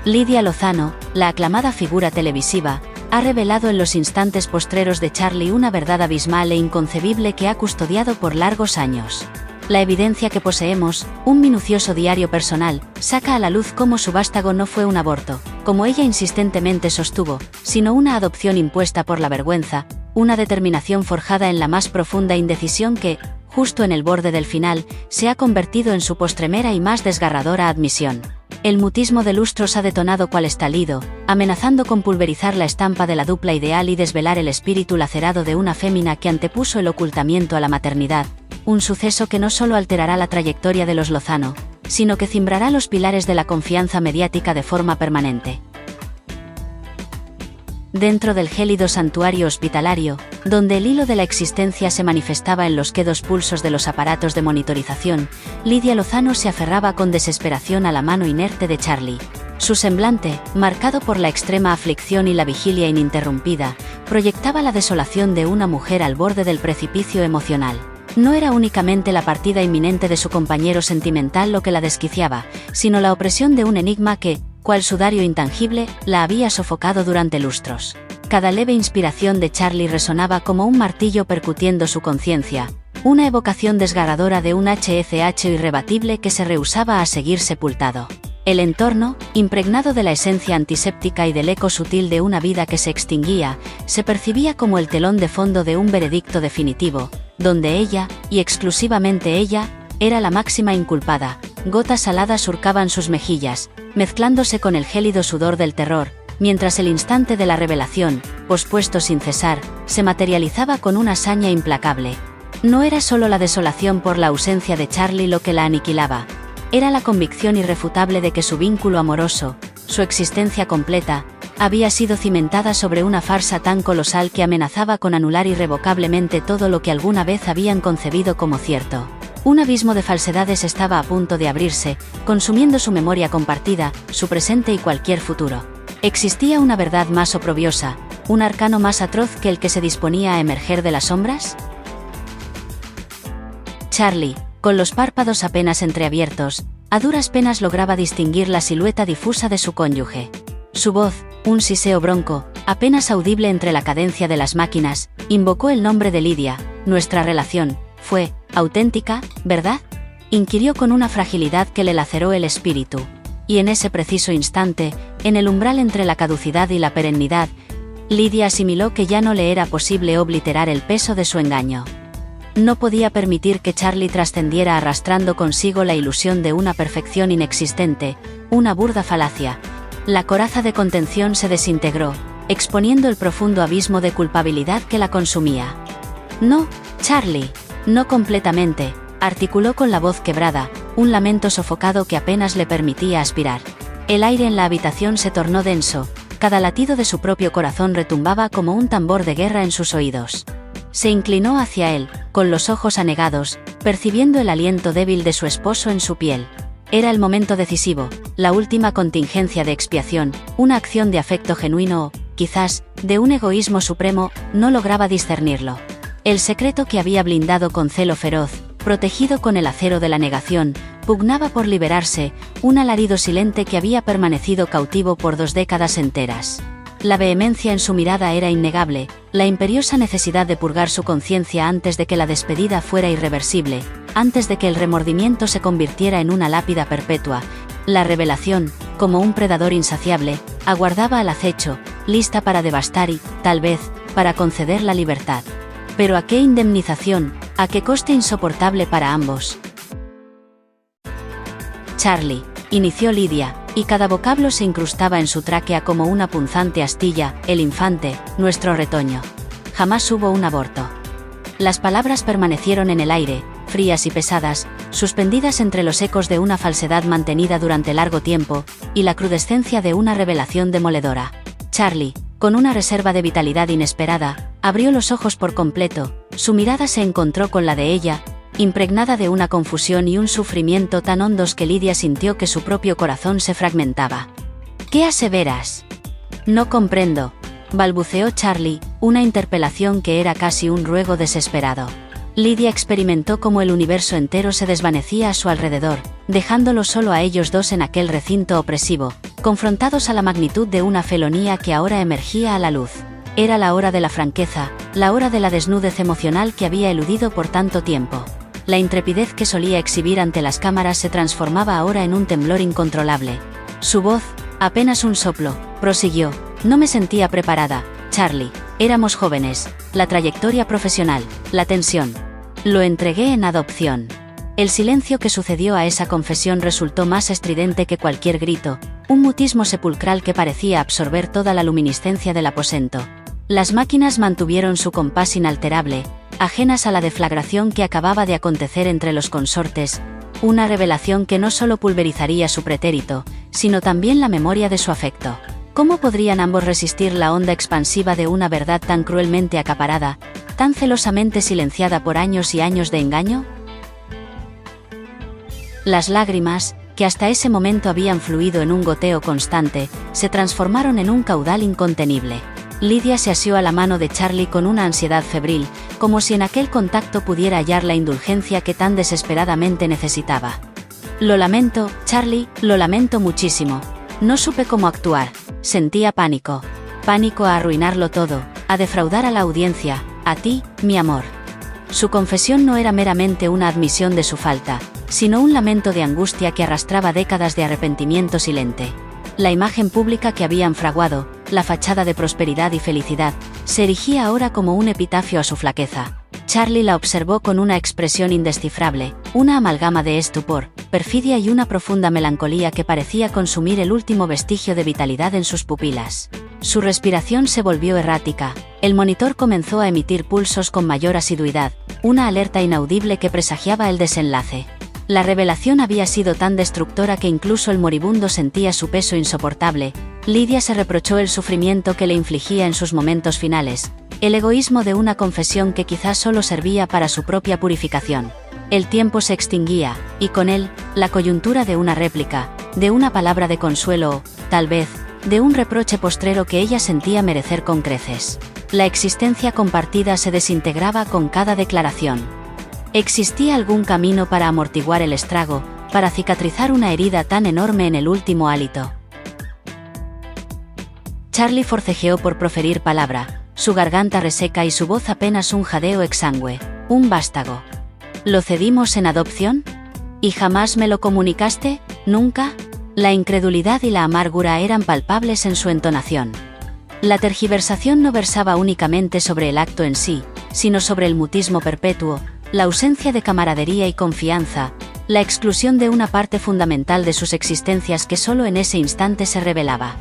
Lydia Lozano, la aclamada figura televisiva, ha revelado en los instantes postreros de Charlie una verdad abismal e inconcebible que ha custodiado por largos años. La evidencia que poseemos, un minucioso diario personal, saca a la luz cómo su vástago no fue un aborto, como ella insistentemente sostuvo, sino una adopción impuesta por la vergüenza, una determinación forjada en la más profunda indecisión que, justo en el borde del final, se ha convertido en su postremera y más desgarradora admisión. El mutismo de lustros ha detonado cual estallido, amenazando con pulverizar la estampa de la dupla ideal y desvelar el espíritu lacerado de una fémina que antepuso el ocultamiento a la maternidad, un suceso que no solo alterará la trayectoria de los Lozano, sino que cimbrará los pilares de la confianza mediática de forma permanente. Dentro del gélido santuario hospitalario, donde el hilo de la existencia se manifestaba en los quedos pulsos de los aparatos de monitorización, Lydia Lozano se aferraba con desesperación a la mano inerte de Charlie. Su semblante, marcado por la extrema aflicción y la vigilia ininterrumpida, proyectaba la desolación de una mujer al borde del precipicio emocional. No era únicamente la partida inminente de su compañero sentimental lo que la desquiciaba, sino la opresión de un enigma que, cual sudario intangible, la había sofocado durante lustros. Cada leve inspiración de Charlie resonaba como un martillo percutiendo su conciencia, una evocación desgarradora de un HCH irrebatible que se rehusaba a seguir sepultado. El entorno, impregnado de la esencia antiséptica y del eco sutil de una vida que se extinguía, se percibía como el telón de fondo de un veredicto definitivo, donde ella, y exclusivamente ella, era la máxima inculpada. Gotas saladas surcaban sus mejillas, mezclándose con el gélido sudor del terror, mientras el instante de la revelación, pospuesto sin cesar, se materializaba con una saña implacable. No era solo la desolación por la ausencia de Charlie lo que la aniquilaba. Era la convicción irrefutable de que su vínculo amoroso, su existencia completa, había sido cimentada sobre una farsa tan colosal que amenazaba con anular irrevocablemente todo lo que alguna vez habían concebido como cierto. Un abismo de falsedades estaba a punto de abrirse, consumiendo su memoria compartida, su presente y cualquier futuro. ¿Existía una verdad más oprobiosa, un arcano más atroz que el que se disponía a emerger de las sombras? Charlie, con los párpados apenas entreabiertos, a duras penas lograba distinguir la silueta difusa de su cónyuge. Su voz, un siseo bronco, apenas audible entre la cadencia de las máquinas, invocó el nombre de Lydia. Nuestra relación fue auténtica, ¿verdad?, inquirió con una fragilidad que le laceró el espíritu. Y en ese preciso instante, en el umbral entre la caducidad y la perennidad, Lydia asimiló que ya no le era posible obliterar el peso de su engaño. No podía permitir que Charlie trascendiera arrastrando consigo la ilusión de una perfección inexistente, una burda falacia. La coraza de contención se desintegró, exponiendo el profundo abismo de culpabilidad que la consumía. No, Charlie, no completamente, articuló con la voz quebrada, un lamento sofocado que apenas le permitía aspirar. El aire en la habitación se tornó denso, cada latido de su propio corazón retumbaba como un tambor de guerra en sus oídos. Se inclinó hacia él, con los ojos anegados, percibiendo el aliento débil de su esposo en su piel. Era el momento decisivo, la última contingencia de expiación, una acción de afecto genuino o, quizás, de un egoísmo supremo, no lograba discernirlo. El secreto que había blindado con celo feroz, protegido con el acero de la negación, pugnaba por liberarse, un alarido silente que había permanecido cautivo por 2 décadas enteras. La vehemencia en su mirada era innegable, la imperiosa necesidad de purgar su conciencia antes de que la despedida fuera irreversible, antes de que el remordimiento se convirtiera en una lápida perpetua. La revelación, como un predador insaciable, aguardaba al acecho, lista para devastar y, tal vez, para conceder la libertad. Pero ¿a qué indemnización? ¿A qué coste insoportable para ambos? Charlie, inició Lydia, y cada vocablo se incrustaba en su tráquea como una punzante astilla. El infante, nuestro retoño. Jamás hubo un aborto. Las palabras permanecieron en el aire, frías y pesadas, suspendidas entre los ecos de una falsedad mantenida durante largo tiempo, y la crudescencia de una revelación demoledora. Charlie, con una reserva de vitalidad inesperada, abrió los ojos por completo, su mirada se encontró con la de ella, impregnada de una confusión y un sufrimiento tan hondos que Lydia sintió que su propio corazón se fragmentaba. ¿Qué aseveras? No comprendo, balbuceó Charlie, una interpelación que era casi un ruego desesperado. Lydia experimentó cómo el universo entero se desvanecía a su alrededor, dejándolo solo a ellos dos en aquel recinto opresivo, confrontados a la magnitud de una felonía que ahora emergía a la luz. Era la hora de la franqueza, la hora de la desnudez emocional que había eludido por tanto tiempo. La intrepidez que solía exhibir ante las cámaras se transformaba ahora en un temblor incontrolable. Su voz, apenas un soplo, prosiguió: no me sentía preparada, Charlie. Éramos jóvenes, la trayectoria profesional, la tensión. Lo entregué en adopción. El silencio que sucedió a esa confesión resultó más estridente que cualquier grito, un mutismo sepulcral que parecía absorber toda la luminiscencia del aposento. Las máquinas mantuvieron su compás inalterable, ajenas a la deflagración que acababa de acontecer entre los consortes, una revelación que no solo pulverizaría su pretérito, sino también la memoria de su afecto. ¿Cómo podrían ambos resistir la onda expansiva de una verdad tan cruelmente acaparada, tan celosamente silenciada por años y años de engaño? Las lágrimas, que hasta ese momento habían fluido en un goteo constante, se transformaron en un caudal incontenible. Lydia se asió a la mano de Charlie con una ansiedad febril, como si en aquel contacto pudiera hallar la indulgencia que tan desesperadamente necesitaba. Lo lamento, Charlie, lo lamento muchísimo. No supe cómo actuar. Sentía pánico. Pánico a arruinarlo todo, a defraudar a la audiencia, a ti, mi amor. Su confesión no era meramente una admisión de su falta, sino un lamento de angustia que arrastraba décadas de arrepentimiento silente. La imagen pública que habían fraguado, la fachada de prosperidad y felicidad, se erigía ahora como un epitafio a su flaqueza. Charlie la observó con una expresión indescifrable, una amalgama de estupor, perfidia y una profunda melancolía que parecía consumir el último vestigio de vitalidad en sus pupilas. Su respiración se volvió errática, el monitor comenzó a emitir pulsos con mayor asiduidad, una alerta inaudible que presagiaba el desenlace. La revelación había sido tan destructora que incluso el moribundo sentía su peso insoportable. Lydia se reprochó el sufrimiento que le infligía en sus momentos finales, el egoísmo de una confesión que quizás solo servía para su propia purificación. El tiempo se extinguía, y con él, la coyuntura de una réplica, de una palabra de consuelo o, tal vez, de un reproche postrero que ella sentía merecer con creces. La existencia compartida se desintegraba con cada declaración. ¿Existía algún camino para amortiguar el estrago, para cicatrizar una herida tan enorme en el último hálito? Charlie forcejeó por proferir palabra, su garganta reseca y su voz apenas un jadeo exangüe, un vástago. ¿Lo cedimos en adopción? ¿Y jamás me lo comunicaste? ¿Nunca? La incredulidad y la amargura eran palpables en su entonación. La tergiversación no versaba únicamente sobre el acto en sí, sino sobre el mutismo perpetuo, la ausencia de camaradería y confianza, la exclusión de una parte fundamental de sus existencias que solo en ese instante se revelaba.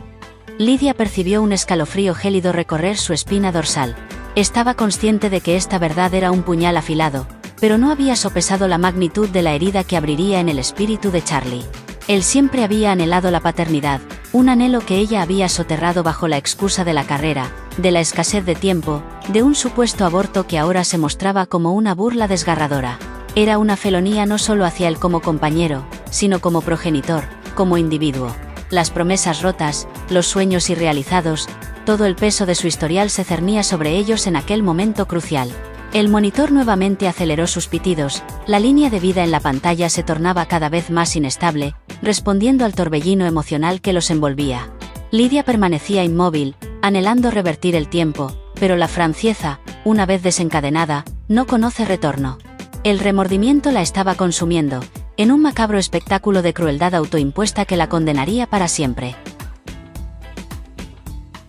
Lydia percibió un escalofrío gélido recorrer su espina dorsal. Estaba consciente de que esta verdad era un puñal afilado, pero no había sopesado la magnitud de la herida que abriría en el espíritu de Charlie. Él siempre había anhelado la paternidad, un anhelo que ella había soterrado bajo la excusa de la carrera, de la escasez de tiempo, de un supuesto aborto que ahora se mostraba como una burla desgarradora. Era una felonía no solo hacia él como compañero, sino como progenitor, como individuo. Las promesas rotas, los sueños irrealizados, todo el peso de su historial se cernía sobre ellos en aquel momento crucial. El monitor nuevamente aceleró sus pitidos, la línea de vida en la pantalla se tornaba cada vez más inestable, respondiendo al torbellino emocional que los envolvía. Lydia permanecía inmóvil, anhelando revertir el tiempo, pero la franqueza, una vez desencadenada, no conoce retorno. El remordimiento la estaba consumiendo, en un macabro espectáculo de crueldad autoimpuesta que la condenaría para siempre.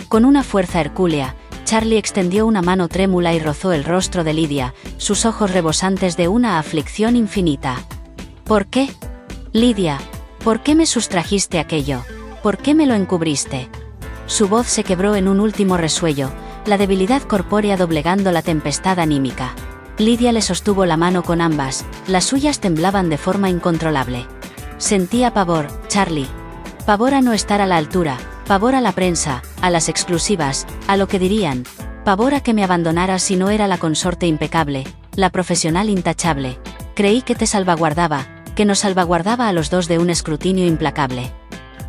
Con una fuerza hercúlea, Charlie extendió una mano trémula y rozó el rostro de Lydia, sus ojos rebosantes de una aflicción infinita. ¿Por qué? Lydia, ¿por qué me sustrajiste aquello? ¿Por qué me lo encubriste? Su voz se quebró en un último resuello, la debilidad corpórea doblegando la tempestad anímica. Lydia le sostuvo la mano con ambas, las suyas temblaban de forma incontrolable. Sentía pavor, Charlie. Pavor a no estar a la altura, pavor a la prensa, a las exclusivas, a lo que dirían, pavor a que me abandonaras si no era la consorte impecable, la profesional intachable. Creí que te salvaguardaba, que nos salvaguardaba a los dos de un escrutinio implacable.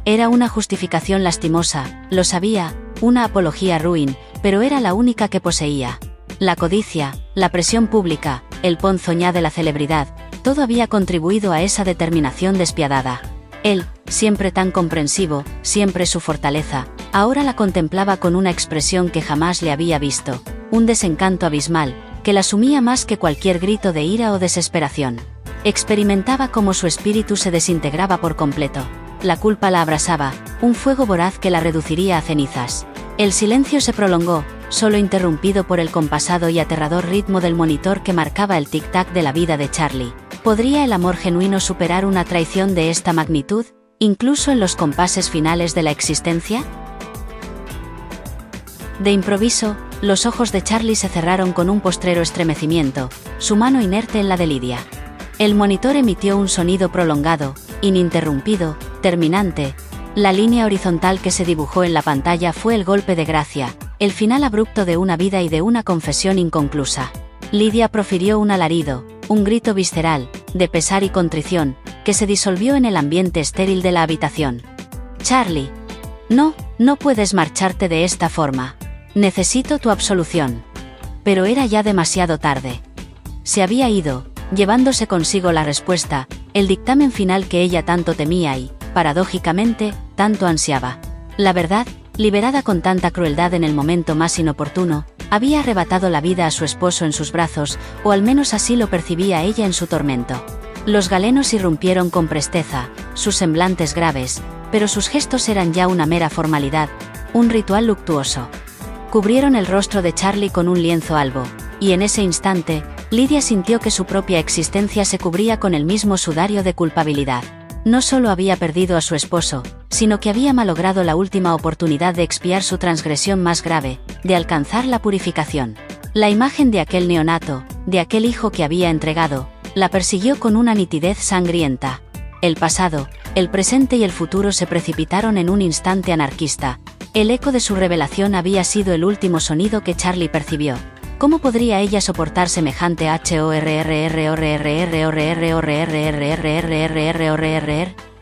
Era una justificación lastimosa, lo sabía, una apología ruin, pero era la única que poseía. La codicia, la presión pública, el ponzoñá de la celebridad, todo había contribuido a esa determinación despiadada. Él, siempre tan comprensivo, siempre su fortaleza, ahora la contemplaba con una expresión que jamás le había visto, un desencanto abismal, que la sumía más que cualquier grito de ira o desesperación. Experimentaba cómo su espíritu se desintegraba por completo. La culpa la abrasaba, un fuego voraz que la reduciría a cenizas. El silencio se prolongó, solo interrumpido por el compasado y aterrador ritmo del monitor que marcaba el tic-tac de la vida de Charlie. ¿Podría el amor genuino superar una traición de esta magnitud, incluso en los compases finales de la existencia? De improviso, los ojos de Charlie se cerraron con un postrero estremecimiento, su mano inerte en la de Lydia. El monitor emitió un sonido prolongado, ininterrumpido, terminante. La línea horizontal que se dibujó en la pantalla fue el golpe de gracia, el final abrupto de una vida y de una confesión inconclusa. Lydia profirió un alarido, un grito visceral, de pesar y contrición, que se disolvió en el ambiente estéril de la habitación. Charlie. No puedes marcharte de esta forma. Necesito tu absolución. Pero era ya demasiado tarde. Se había ido, llevándose consigo la respuesta, el dictamen final que ella tanto temía y, paradójicamente, tanto ansiaba. La verdad, liberada con tanta crueldad en el momento más inoportuno, había arrebatado la vida a su esposo en sus brazos, o al menos así lo percibía ella en su tormento. Los galenos irrumpieron con presteza, sus semblantes graves, pero sus gestos eran ya una mera formalidad, un ritual luctuoso. Cubrieron el rostro de Charlie con un lienzo albo, y en ese instante, Lydia sintió que su propia existencia se cubría con el mismo sudario de culpabilidad. No solo había perdido a su esposo, sino que había malogrado la última oportunidad de expiar su transgresión más grave, de alcanzar la purificación. La imagen de aquel neonato, de aquel hijo que había entregado, la persiguió con una nitidez sangrienta. El pasado, el presente y el futuro se precipitaron en un instante anarquista. El eco de su revelación había sido el último sonido que Charlie percibió. ¿Cómo podría ella soportar semejante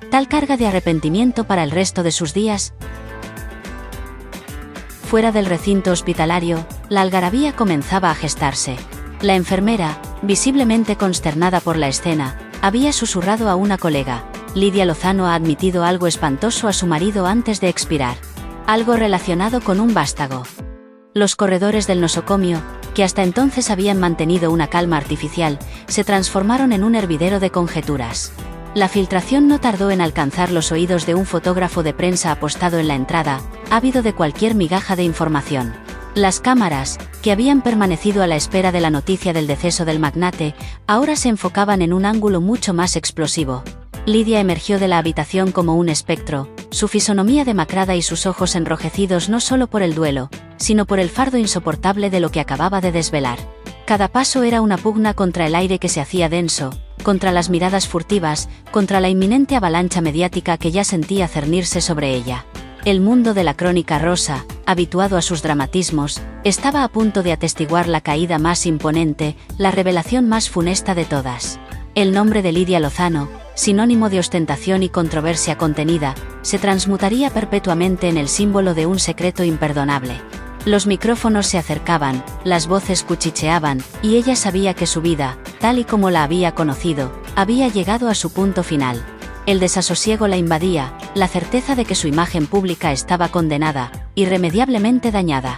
tal carga de arrepentimiento para el resto de sus días? Fuera del recinto hospitalario, la algarabía comenzaba a gestarse. La enfermera, visiblemente consternada por la escena, había susurrado a una colega: Lydia Lozano ha admitido algo espantoso a su marido antes de expirar. Algo relacionado con un vástago. Los corredores del nosocomio, que hasta entonces habían mantenido una calma artificial, se transformaron en un hervidero de conjeturas. La filtración no tardó en alcanzar los oídos de un fotógrafo de prensa apostado en la entrada, ávido de cualquier migaja de información. Las cámaras, que habían permanecido a la espera de la noticia del deceso del magnate, ahora se enfocaban en un ángulo mucho más explosivo. Lydia emergió de la habitación como un espectro, su fisonomía demacrada y sus ojos enrojecidos no solo por el duelo, sino por el fardo insoportable de lo que acababa de desvelar. Cada paso era una pugna contra el aire que se hacía denso, contra las miradas furtivas, contra la inminente avalancha mediática que ya sentía cernirse sobre ella. El mundo de la crónica rosa, habituado a sus dramatismos, estaba a punto de atestiguar la caída más imponente, la revelación más funesta de todas. El nombre de Lydia Lozano, sinónimo de ostentación y controversia contenida, se transmutaría perpetuamente en el símbolo de un secreto imperdonable. Los micrófonos se acercaban, las voces cuchicheaban, y ella sabía que su vida, tal y como la había conocido, había llegado a su punto final. El desasosiego la invadía, la certeza de que su imagen pública estaba condenada, irremediablemente dañada.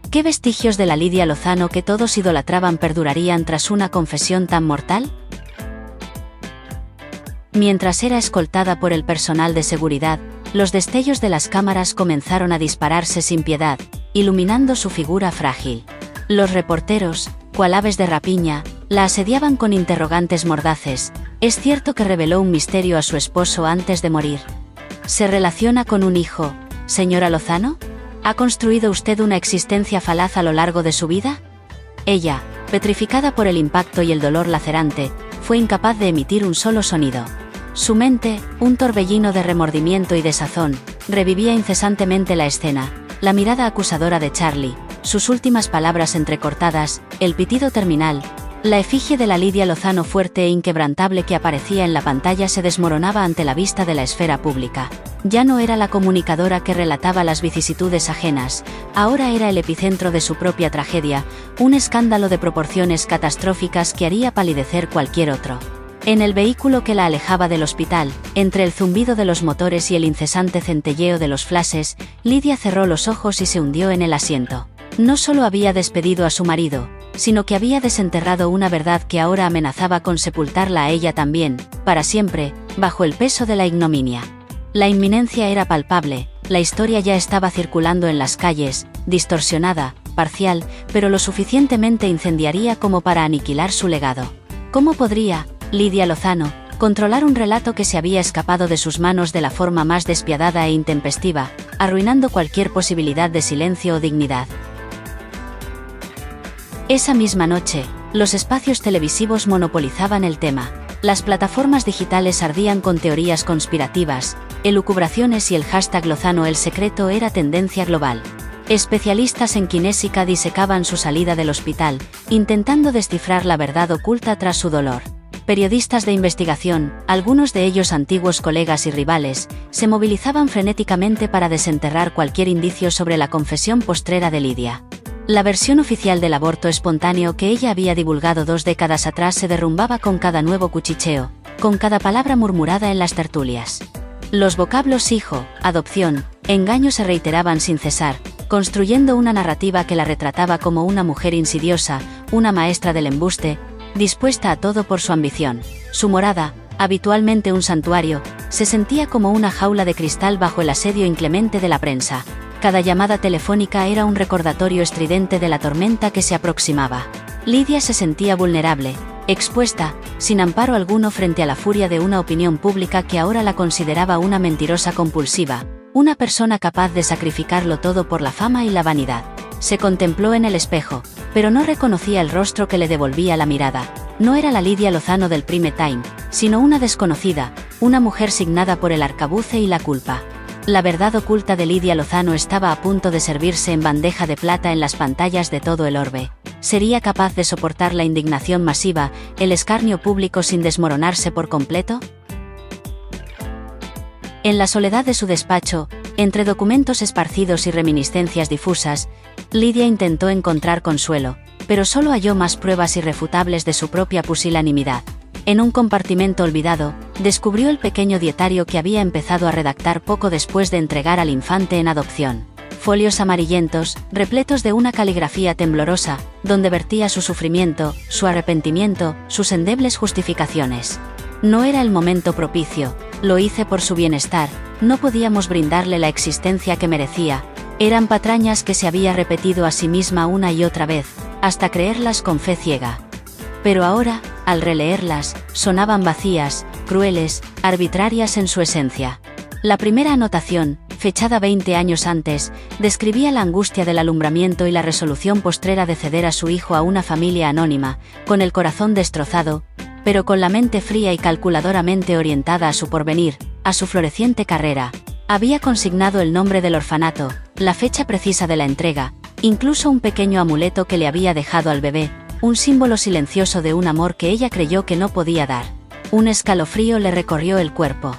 ¿Qué vestigios de la Lydia Lozano que todos idolatraban perdurarían tras una confesión tan mortal? Mientras era escoltada por el personal de seguridad, los destellos de las cámaras comenzaron a dispararse sin piedad, iluminando su figura frágil. Los reporteros, cual aves de rapiña, la asediaban con interrogantes mordaces. ¿Es cierto que reveló un misterio a su esposo antes de morir? ¿Se relaciona con un hijo, señora Lozano? ¿Ha construido usted una existencia falaz a lo largo de su vida? Ella, petrificada por el impacto y el dolor lacerante, fue incapaz de emitir un solo sonido. Su mente, un torbellino de remordimiento y desazón, revivía incesantemente la escena, la mirada acusadora de Charlie, sus últimas palabras entrecortadas, el pitido terminal. La efigie de la Lydia Lozano fuerte e inquebrantable que aparecía en la pantalla se desmoronaba ante la vista de la esfera pública. Ya no era la comunicadora que relataba las vicisitudes ajenas, ahora era el epicentro de su propia tragedia, un escándalo de proporciones catastróficas que haría palidecer cualquier otro. En el vehículo que la alejaba del hospital, entre el zumbido de los motores y el incesante centelleo de los flashes, Lidia cerró los ojos y se hundió en el asiento. No solo había despedido a su marido, sino que había desenterrado una verdad que ahora amenazaba con sepultarla a ella también, para siempre, bajo el peso de la ignominia. La inminencia era palpable, la historia ya estaba circulando en las calles, distorsionada, parcial, pero lo suficientemente incendiaria como para aniquilar su legado. ¿Cómo podría Lidia Lozano controlar un relato que se había escapado de sus manos de la forma más despiadada e intempestiva, arruinando cualquier posibilidad de silencio o dignidad? Esa misma noche, los espacios televisivos monopolizaban el tema. Las plataformas digitales ardían con teorías conspirativas, elucubraciones y el hashtag Lozano el secreto era tendencia global. Especialistas en kinésica disecaban su salida del hospital, intentando descifrar la verdad oculta tras su dolor. Periodistas de investigación, algunos de ellos antiguos colegas y rivales, se movilizaban frenéticamente para desenterrar cualquier indicio sobre la confesión postrera de Lidia. La versión oficial del aborto espontáneo que ella había divulgado 2 décadas atrás se derrumbaba con cada nuevo cuchicheo, con cada palabra murmurada en las tertulias. Los vocablos hijo, adopción, engaño se reiteraban sin cesar, construyendo una narrativa que la retrataba como una mujer insidiosa, una maestra del embuste, dispuesta a todo por su ambición. Su morada, habitualmente un santuario, se sentía como una jaula de cristal bajo el asedio inclemente de la prensa. Cada llamada telefónica era un recordatorio estridente de la tormenta que se aproximaba. Lidia se sentía vulnerable, expuesta, sin amparo alguno frente a la furia de una opinión pública que ahora la consideraba una mentirosa compulsiva, una persona capaz de sacrificarlo todo por la fama y la vanidad. Se contempló en el espejo, pero no reconocía el rostro que le devolvía la mirada. No era la Lidia Lozano del prime time, sino una desconocida, una mujer signada por el arcabuce y la culpa. La verdad oculta de Lidia Lozano estaba a punto de servirse en bandeja de plata en las pantallas de todo el orbe. ¿Sería capaz de soportar la indignación masiva, el escarnio público sin desmoronarse por completo? En la soledad de su despacho, entre documentos esparcidos y reminiscencias difusas, Lidia intentó encontrar consuelo, pero solo halló más pruebas irrefutables de su propia pusilanimidad. En un compartimento olvidado, descubrió el pequeño dietario que había empezado a redactar poco después de entregar al infante en adopción. Folios amarillentos, repletos de una caligrafía temblorosa, donde vertía su sufrimiento, su arrepentimiento, sus endebles justificaciones. No era el momento propicio, lo hice por su bienestar, no podíamos brindarle la existencia que merecía. Eran patrañas que se había repetido a sí misma una y otra vez, hasta creerlas con fe ciega. Pero ahora, al releerlas, sonaban vacías, crueles, arbitrarias en su esencia. La primera anotación, fechada 20 años antes, describía la angustia del alumbramiento y la resolución postrera de ceder a su hijo a una familia anónima, con el corazón destrozado, pero con la mente fría y calculadoramente orientada a su porvenir, a su floreciente carrera. Había consignado el nombre del orfanato, la fecha precisa de la entrega, incluso un pequeño amuleto que le había dejado al bebé, un símbolo silencioso de un amor que ella creyó que no podía dar. Un escalofrío le recorrió el cuerpo.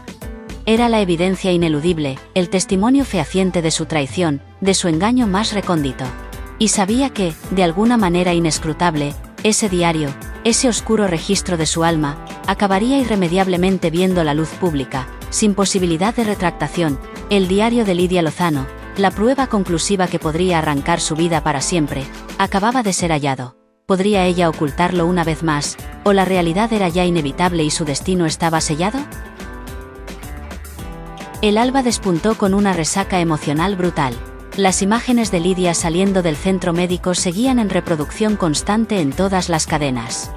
Era la evidencia ineludible, el testimonio fehaciente de su traición, de su engaño más recóndito. Y sabía que, de alguna manera inescrutable, ese diario, ese oscuro registro de su alma, acabaría irremediablemente viendo la luz pública, sin posibilidad de retractación. El diario de Lidia Lozano, la prueba conclusiva que podría arrancar su vida para siempre, acababa de ser hallado. ¿Podría ella ocultarlo una vez más, o la realidad era ya inevitable y su destino estaba sellado? El alba despuntó con una resaca emocional brutal. Las imágenes de Lidia saliendo del centro médico seguían en reproducción constante en todas las cadenas.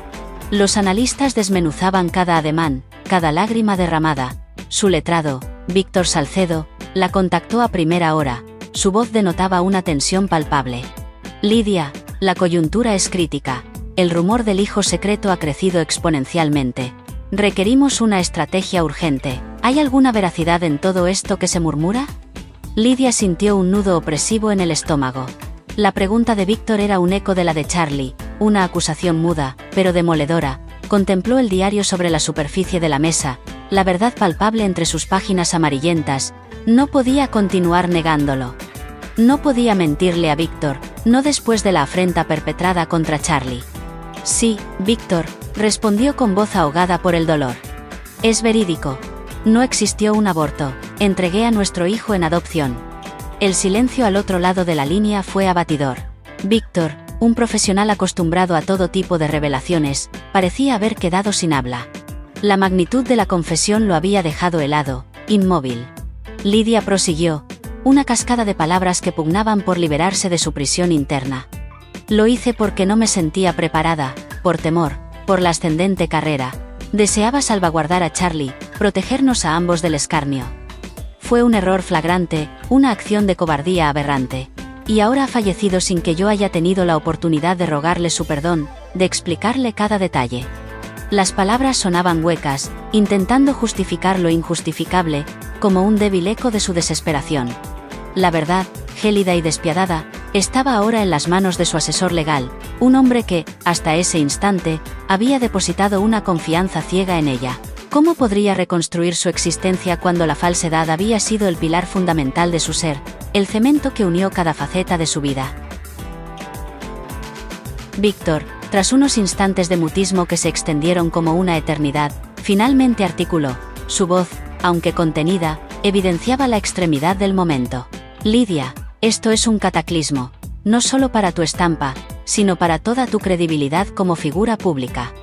Los analistas desmenuzaban cada ademán, cada lágrima derramada. Su letrado, Víctor Salcedo, la contactó a primera hora. Su voz denotaba una tensión palpable. Lidia, la coyuntura es crítica. El rumor del hijo secreto ha crecido exponencialmente. Requerimos una estrategia urgente. ¿Hay alguna veracidad en todo esto que se murmura? Lidia sintió un nudo opresivo en el estómago. La pregunta de Víctor era un eco de la de Charlie, una acusación muda, pero demoledora. Contempló el diario sobre la superficie de la mesa, la verdad palpable entre sus páginas amarillentas. No podía continuar negándolo. No podía mentirle a Víctor, no después de la afrenta perpetrada contra Charlie. Sí, Víctor, respondió con voz ahogada por el dolor. Es verídico. No existió un aborto. Entregué a nuestro hijo en adopción. El silencio al otro lado de la línea fue abatidor. Víctor, un profesional acostumbrado a todo tipo de revelaciones, parecía haber quedado sin habla. La magnitud de la confesión lo había dejado helado, inmóvil. Lidia prosiguió, una cascada de palabras que pugnaban por liberarse de su prisión interna. Lo hice porque no me sentía preparada, por temor, por la ascendente carrera. Deseaba salvaguardar a Charlie, protegernos a ambos del escarnio. Fue un error flagrante, una acción de cobardía aberrante. Y ahora ha fallecido sin que yo haya tenido la oportunidad de rogarle su perdón, de explicarle cada detalle. Las palabras sonaban huecas, intentando justificar lo injustificable, como un débil eco de su desesperación. La verdad, gélida y despiadada, estaba ahora en las manos de su asesor legal, un hombre que, hasta ese instante, había depositado una confianza ciega en ella. ¿Cómo podría reconstruir su existencia cuando la falsedad había sido el pilar fundamental de su ser, el cemento que unió cada faceta de su vida? Víctor, tras unos instantes de mutismo que se extendieron como una eternidad, finalmente articuló. Su voz, aunque contenida, evidenciaba la extremidad del momento. Lidia, esto es un cataclismo, no solo para tu estampa, sino para toda tu credibilidad como figura pública.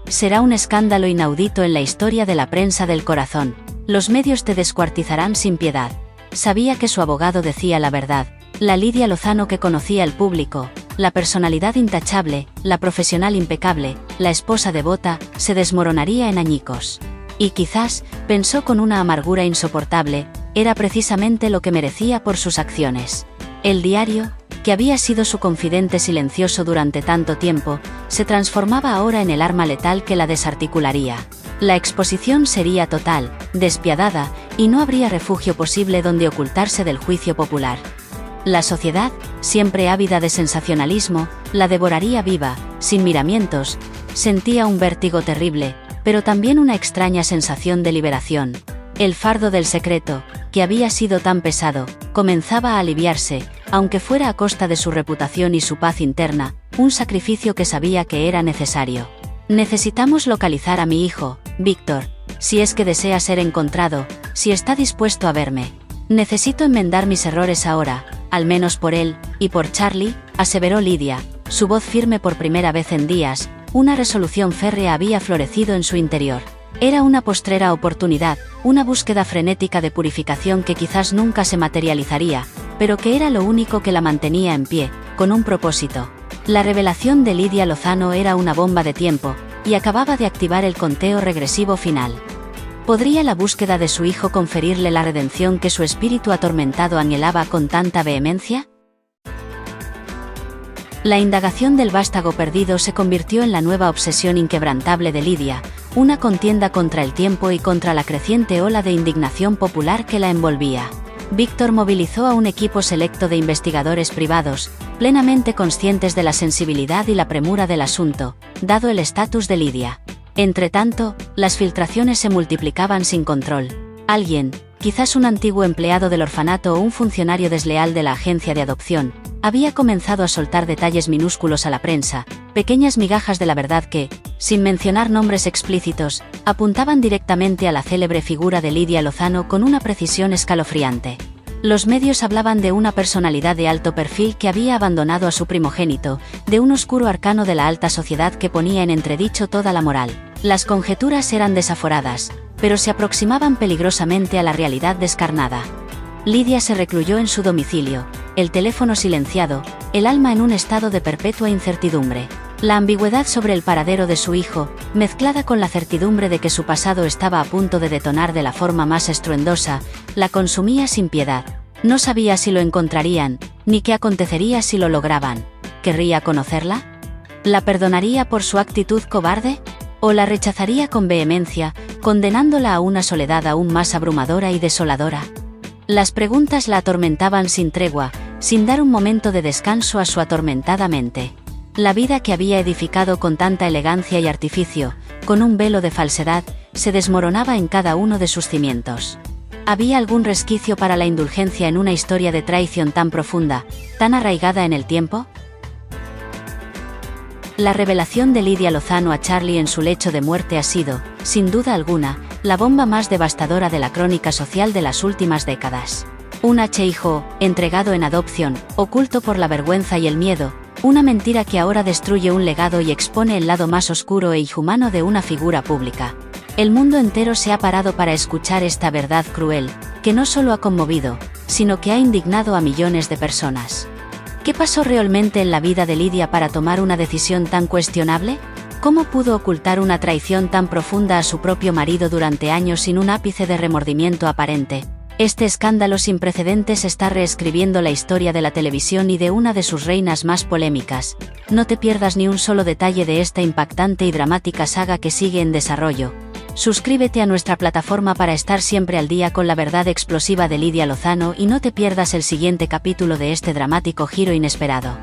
Será un escándalo inaudito en la historia de la prensa del corazón. Los medios te descuartizarán sin piedad. Sabía que su abogado decía la verdad. La Lidia Lozano que conocía el público, la personalidad intachable, la profesional impecable, la esposa devota, se desmoronaría en añicos. Y quizás, pensó con una amargura insoportable, era precisamente lo que merecía por sus acciones. El diario, que había sido su confidente silencioso durante tanto tiempo, se transformaba ahora en el arma letal que la desarticularía. La exposición sería total, despiadada, y no habría refugio posible donde ocultarse del juicio popular. La sociedad, siempre ávida de sensacionalismo, la devoraría viva, sin miramientos. Sentía un vértigo terrible, pero también una extraña sensación de liberación. El fardo del secreto, que había sido tan pesado, comenzaba a aliviarse, aunque fuera a costa de su reputación y su paz interna, un sacrificio que sabía que era necesario. Necesitamos localizar a mi hijo, Víctor, si es que desea ser encontrado, si está dispuesto a verme. Necesito enmendar mis errores ahora, al menos por él, y por Charlie, aseveró Lidia, su voz firme por primera vez en días. Una resolución férrea había florecido en su interior. Era una postrera oportunidad, una búsqueda frenética de purificación que quizás nunca se materializaría, pero que era lo único que la mantenía en pie, con un propósito. La revelación de Lidia Lozano era una bomba de tiempo, y acababa de activar el conteo regresivo final. ¿Podría la búsqueda de su hijo conferirle la redención que su espíritu atormentado anhelaba con tanta vehemencia? La indagación del vástago perdido se convirtió en la nueva obsesión inquebrantable de Lidia, una contienda contra el tiempo y contra la creciente ola de indignación popular que la envolvía. Víctor movilizó a un equipo selecto de investigadores privados, plenamente conscientes de la sensibilidad y la premura del asunto, dado el estatus de Lidia. Entretanto, las filtraciones se multiplicaban sin control. Alguien, quizás un antiguo empleado del orfanato o un funcionario desleal de la agencia de adopción, había comenzado a soltar detalles minúsculos a la prensa, pequeñas migajas de la verdad que, sin mencionar nombres explícitos, apuntaban directamente a la célebre figura de Lidia Lozano con una precisión escalofriante. Los medios hablaban de una personalidad de alto perfil que había abandonado a su primogénito, de un oscuro arcano de la alta sociedad que ponía en entredicho toda la moral. Las conjeturas eran desaforadas, pero se aproximaban peligrosamente a la realidad descarnada. Lidia se recluyó en su domicilio, el teléfono silenciado, el alma en un estado de perpetua incertidumbre. La ambigüedad sobre el paradero de su hijo, mezclada con la certidumbre de que su pasado estaba a punto de detonar de la forma más estruendosa, la consumía sin piedad. No sabía si lo encontrarían, ni qué acontecería si lo lograban. ¿Querría conocerla? ¿La perdonaría por su actitud cobarde? ¿O la rechazaría con vehemencia, condenándola a una soledad aún más abrumadora y desoladora? Las preguntas la atormentaban sin tregua, sin dar un momento de descanso a su atormentada mente. La vida que había edificado con tanta elegancia y artificio, con un velo de falsedad, se desmoronaba en cada uno de sus cimientos. ¿Había algún resquicio para la indulgencia en una historia de traición tan profunda, tan arraigada en el tiempo? La revelación de Lidia Lozano a Charlie en su lecho de muerte ha sido, sin duda alguna, la bomba más devastadora de la crónica social de las últimas décadas. Un hijo, entregado en adopción, oculto por la vergüenza y el miedo, una mentira que ahora destruye un legado y expone el lado más oscuro e inhumano de una figura pública. El mundo entero se ha parado para escuchar esta verdad cruel, que no solo ha conmovido, sino que ha indignado a millones de personas. ¿Qué pasó realmente en la vida de Lidia para tomar una decisión tan cuestionable? ¿Cómo pudo ocultar una traición tan profunda a su propio marido durante años sin un ápice de remordimiento aparente? Este escándalo sin precedentes está reescribiendo la historia de la televisión y de una de sus reinas más polémicas. No te pierdas ni un solo detalle de esta impactante y dramática saga que sigue en desarrollo. Suscríbete a nuestra plataforma para estar siempre al día con la verdad explosiva de Lidia Lozano y no te pierdas el siguiente capítulo de este dramático giro inesperado.